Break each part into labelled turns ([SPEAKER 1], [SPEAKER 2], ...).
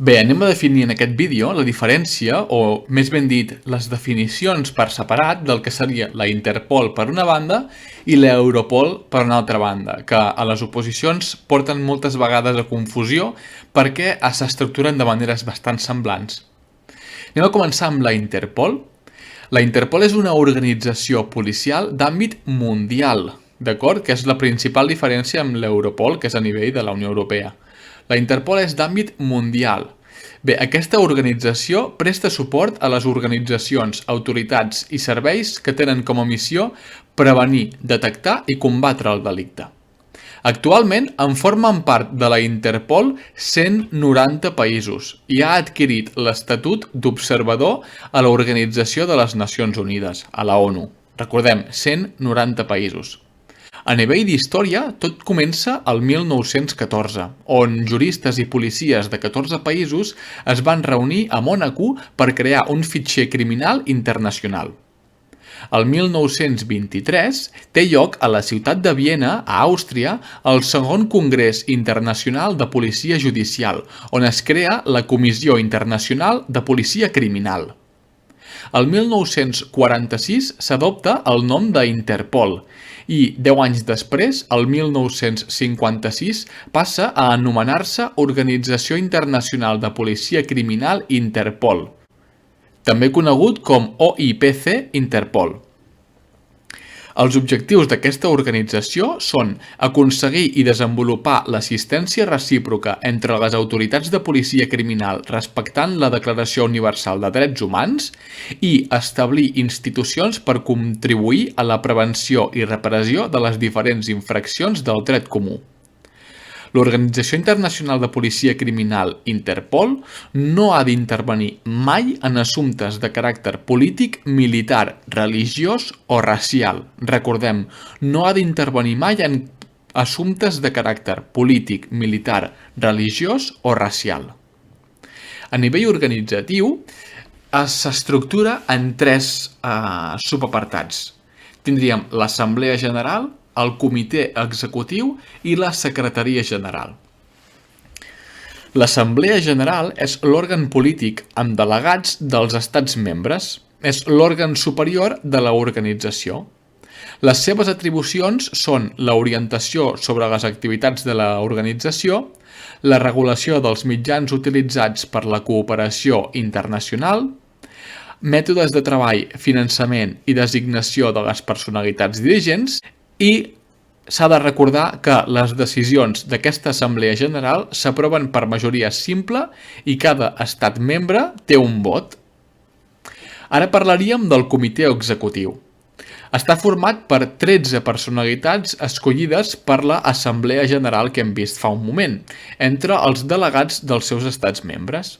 [SPEAKER 1] Bé, anem a definir en aquest vídeo la diferència, o més ben dit, les definicions per separat del que seria la Interpol per una banda i l'Europol per una altra banda, que a les oposicions porten moltes vegades a confusió perquè s'estructuren de maneres bastant semblants. Anem a començar amb la Interpol. La Interpol és una organització policial d'àmbit mundial, d'acord? Que és la principal diferència amb l'Europol, que és a nivell de la Unió Europea. La Interpol és d'àmbit mundial. Bé, aquesta organització presta suport a les organitzacions, autoritats i serveis que tenen com a missió prevenir, detectar i combatre el delicte. Actualment en formen part de la Interpol 190 països i ha adquirit l'estatut d'observador a l'Organització de les Nacions Unides, a la ONU. Recordem, 190 països. A nivell d'història, tot comença al 1914, on juristes i policies de 14 països es van reunir a Mònaco per crear un fitxer criminal internacional. El 1923 té lloc a la ciutat de Viena, a Àustria, el segon Congrés Internacional de Policia Judicial, on es crea la Comissió Internacional de Policia Criminal. El 1946 s'adopta el nom d'Interpol i 10 anys després, el 1956, passa a anomenar-se Organització Internacional de Policia Criminal Interpol, també conegut com OIPC Interpol. Els objectius d'aquesta organització són aconseguir i desenvolupar l'assistència recíproca entre les autoritats de policia criminal respectant la Declaració Universal de Drets Humans i establir institucions per contribuir a la prevenció i repressió de les diferents infraccions del dret comú. L'Organització Internacional de Policia Criminal Interpol no ha d'intervenir mai en assumptes de caràcter polític, militar, religiós o racial. Recordem, no ha d'intervenir mai en assumptes de caràcter polític, militar, religiós o racial. A nivell organitzatiu, s'estructura en 3 subapartats. Tindríem l'Assemblea General, el Comitè Executiu i la Secretaria General. L'Assemblea General és l'òrgan polític amb delegats dels estats membres. És l'òrgan superior de l'organització. Les seves atribucions són l'orientació sobre les activitats de l'organització, la regulació dels mitjans utilitzats per la cooperació internacional, mètodes de treball, finançament i designació de les personalitats dirigents. I s'ha de recordar que les decisions d'aquesta Assemblea General s'aproven per majoria simple i cada estat membre té un vot. Ara parlaríem del Comitè Executiu. Està format per 13 personalitats escollides per l'Assemblea General que hem vist fa un moment, entre els delegats dels seus estats membres.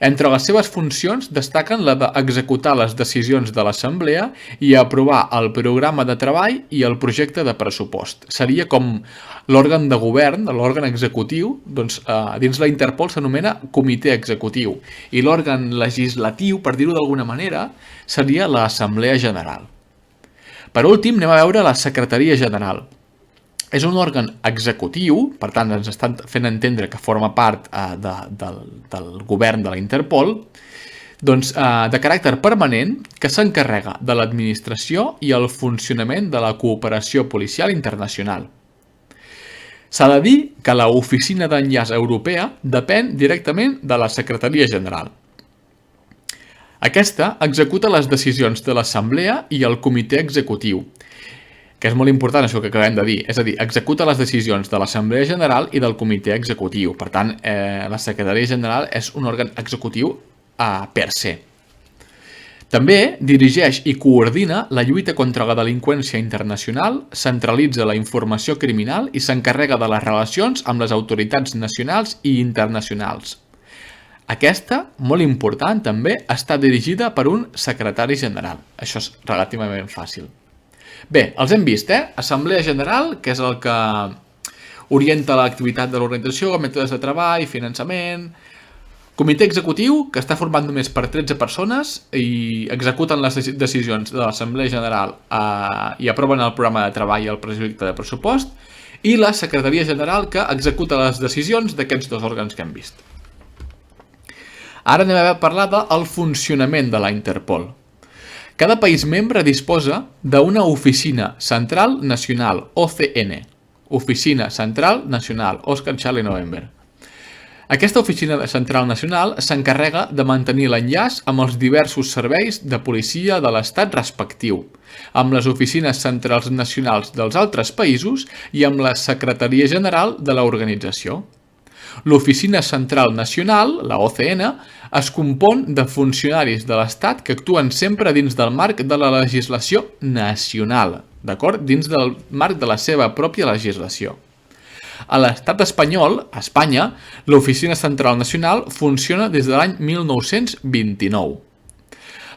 [SPEAKER 1] Entre les seves funcions destaquen la d'executar les decisions de l'Assemblea i aprovar el programa de treball i el projecte de pressupost. Seria com l'òrgan de govern, l'òrgan executiu, doncs dins la Interpol s'anomena Comitè Executiu, i l'òrgan legislatiu, per dir-ho d'alguna manera, seria l'Assemblea General. Per últim, anem a veure la Secretaria General. És un òrgan executiu, per tant ens estan fent entendre que forma part del govern de la Interpol, doncs, de caràcter permanent, que s'encarrega de l'administració i el funcionament de la cooperació policial internacional. S'ha de dir que l'Oficina d'Enllaç Europea depèn directament de la Secretaria General. Aquesta executa les decisions de l'Assemblea i el Comitè Executiu, que és molt important això que acabem de dir, és a dir, executa les decisions de l'Assemblea General i del Comitè Executiu. Per tant, la Secretaria General és un òrgan executiu per se. També dirigeix i coordina la lluita contra la delinqüència internacional, centralitza la informació criminal i s'encarrega de les relacions amb les autoritats nacionals i internacionals. Aquesta, molt important també, està dirigida per un secretari general. Això és relativament fàcil. Bé, els hem vist, Assemblea General, que és el que orienta l'activitat de l'organització, mètodes de treball, finançament. Comitè Executiu, que està format només per 13 persones i executen les decisions de l'Assemblea General i aproven el programa de treball i el projecte de pressupost. I la Secretaria General, que executa les decisions d'aquests 2 òrgans que hem vist. Ara anem a parlar del funcionament de la Interpol. Cada país membre disposa d'una oficina central nacional, OCN, Oficina Central Nacional, Oscar Charlie November. Aquesta oficina central nacional s'encarrega de mantenir l'enllaç amb els diversos serveis de policia de l'estat respectiu, amb les oficines centrals nacionals dels altres països i amb la Secretaria General de l'organització. L'Oficina Central Nacional, la OCN, es compon de funcionaris de l'Estat que actuen sempre dins del marc de la legislació nacional, d'acord? Dins del marc de la seva pròpia legislació. A l'estat espanyol, a Espanya, l'Oficina Central Nacional funciona des de l'any 1929.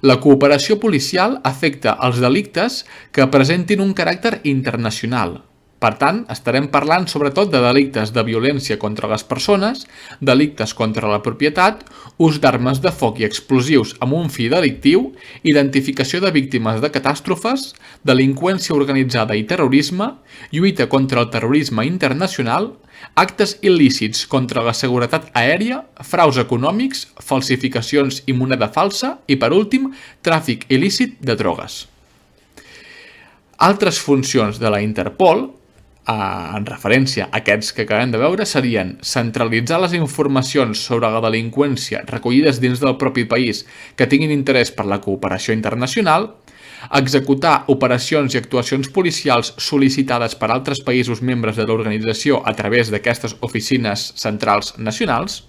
[SPEAKER 1] La cooperació policial afecta els delictes que presentin un caràcter internacional. Per tant, estarem parlant sobretot de delictes de violència contra les persones, delictes contra la propietat, ús d'armes de foc i explosius amb un fi delictiu, identificació de víctimes de catàstrofes, delinqüència organitzada i terrorisme, lluita contra el terrorisme internacional, actes il·lícits contra la seguretat aèria, fraus econòmics, falsificacions i moneda falsa i, per últim, tràfic il·lícit de drogues. Altres funcions de la Interpol, en referència a aquests que acabem de veure, serien centralitzar les informacions sobre la delinqüència recollides dins del propi país que tinguin interès per la cooperació internacional, executar operacions i actuacions policials sol·licitades per altres països membres de l'organització a través d'aquestes oficines centrals nacionals,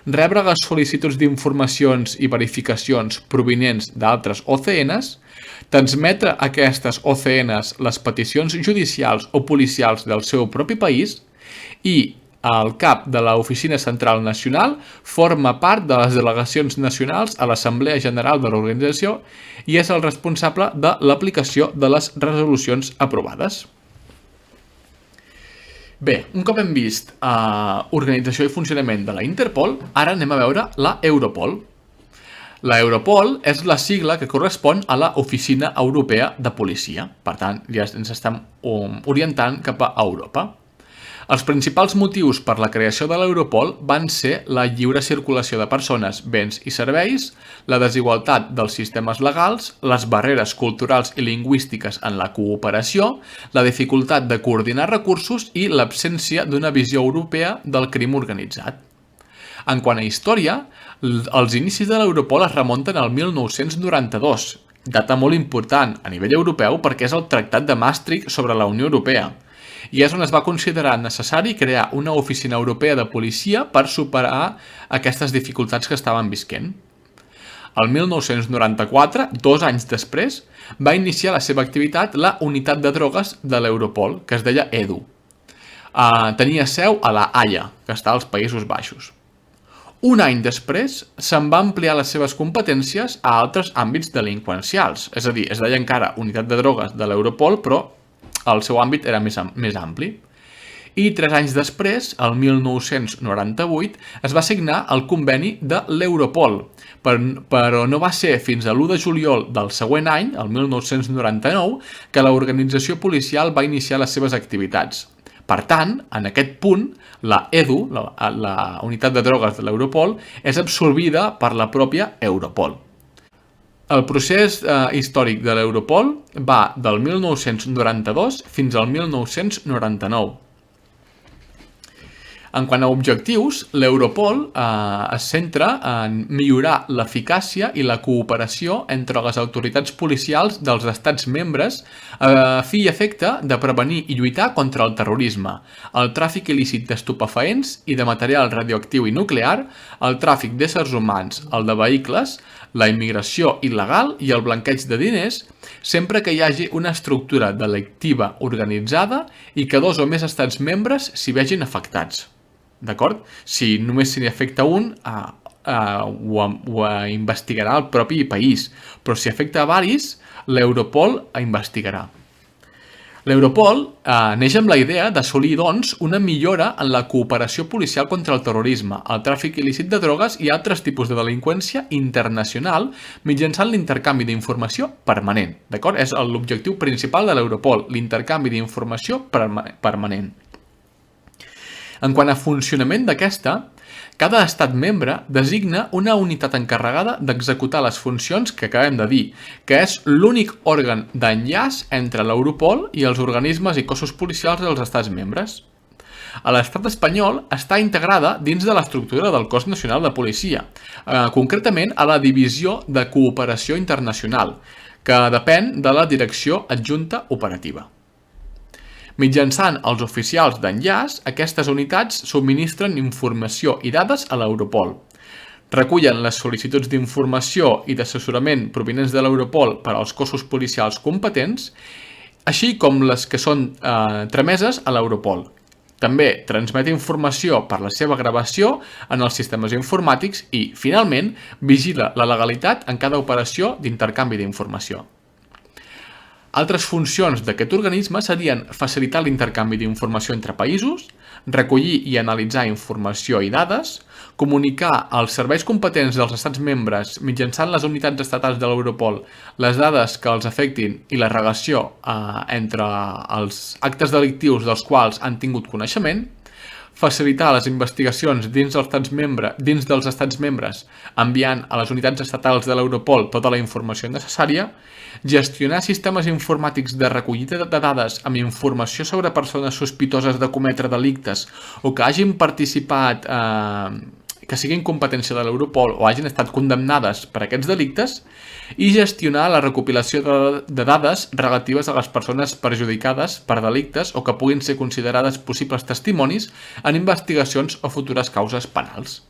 [SPEAKER 1] rebre les sol·licituds d'informacions i verificacions provinents d'altres OCNs, transmetre a aquestes OCNs les peticions judicials o policials del seu propi país i el cap de l'Oficina Central Nacional forma part de les delegacions nacionals a l'Assemblea General de l'organització i és el responsable de l'aplicació de les resolucions aprovades. Bé, un cop hem vist organització i funcionament de la Interpol, ara anem a veure la Europol. La Europol és la sigla que correspon a la Oficina Europea de Policia. Per tant, ja ens estem orientant cap a Europa. Els principals motius per la creació de l'Europol van ser la lliure circulació de persones, béns i serveis, la desigualtat dels sistemes legals, les barreres culturals i lingüístiques en la cooperació, la dificultat de coordinar recursos i l'absència d'una visió europea del crim organitzat. En quant a història, els inicis de l'Europol es remunten al 1992, data molt important a nivell europeu perquè és el Tractat de Maastricht sobre la Unió Europea, i és on es va considerar necessari crear una oficina europea de policia per superar aquestes dificultats que estaven visquent. El 1994, 2 anys després, va iniciar la seva activitat la unitat de drogues de l'Europol, que es deia EDU. Tenia seu a la Haia, que està als Països Baixos. Un any després, se'n va ampliar les seves competències a altres àmbits delinqüencials, és a dir, es deia encara unitat de drogues de l'Europol, però el seu àmbit era més ampli. I 3 anys després, el 1998, es va signar el conveni de l'Europol, però no va ser fins a l'1 de juliol del següent any, el 1999, que l'organització policial va iniciar les seves activitats. Per tant, en aquest punt, la EDU, la unitat de drogues de l'Europol, és absorbida per la pròpia Europol. El procés històric de l'Europol va del 1992 fins al 1999. En quant a objectius, l'Europol es centra en millorar l'eficàcia i la cooperació entre les autoritats policials dels estats membres a fi i efecte de prevenir i lluitar contra el terrorisme, el tràfic il·lícit d'estupefaents i de material radioactiu i nuclear, el tràfic d'éssers humans, el de vehicles, la immigració il·legal i el blanqueig de diners, sempre que hi hagi una estructura delictiva organitzada i que 2 o més estats membres s'hi vegin afectats. D'acord? Si només se n'hi afecta un, ho investigarà el propi país, però si afecta a diversos, l'Europol investigarà. L'Europol neix amb la idea d'assolir, doncs, una millora en la cooperació policial contra el terrorisme, el tràfic il·lícit de drogues i altres tipus de delinqüència internacional mitjançant l'intercanvi d'informació permanent. D'acord? És l'objectiu principal de l'Europol, l'intercanvi d'informació permanent. En quant a funcionament d'aquesta, Cada estat membre designa una unitat encarregada d'executar les funcions que acabem de dir, que és l'únic òrgan d'enllaç entre l'Europol i els organismes i cossos policials dels estats membres. A l'estat espanyol està integrada dins de l'estructura del Cos Nacional de Policia, concretament a la Divisió de Cooperació Internacional, que depèn de la Direcció Adjunta Operativa. Mitjançant els oficials d'enllaç, aquestes unitats subministren informació i dades a l'Europol. Recullen les sol·licituds d'informació i d'assessorament provinents de l'Europol per als cossos policials competents, així com les que són trameses a l'Europol. També transmet informació per la seva gravació en els sistemes informàtics i, finalment, vigila la legalitat en cada operació d'intercanvi d'informació. Altres funcions d'aquest organisme serien facilitar l'intercanvi d'informació entre països, recollir i analitzar informació i dades, comunicar als serveis competents dels estats membres mitjançant les unitats estatals de l'Europol les dades que els afectin i la relació entre els actes delictius dels quals han tingut coneixement, facilitar les investigacions dins dels estats membres enviant a les unitats estatals de l'Europol tota la informació necessària, gestionar sistemes informàtics de recollida de dades amb informació sobre persones sospitoses de cometre delictes o que hagin participat, que siguin competència de l'Europol o hagin estat condemnades per aquests delictes, i gestionar la recopilació de dades relatives a les persones perjudicades per delictes o que puguin ser considerades possibles testimonis en investigacions o futures causes penals.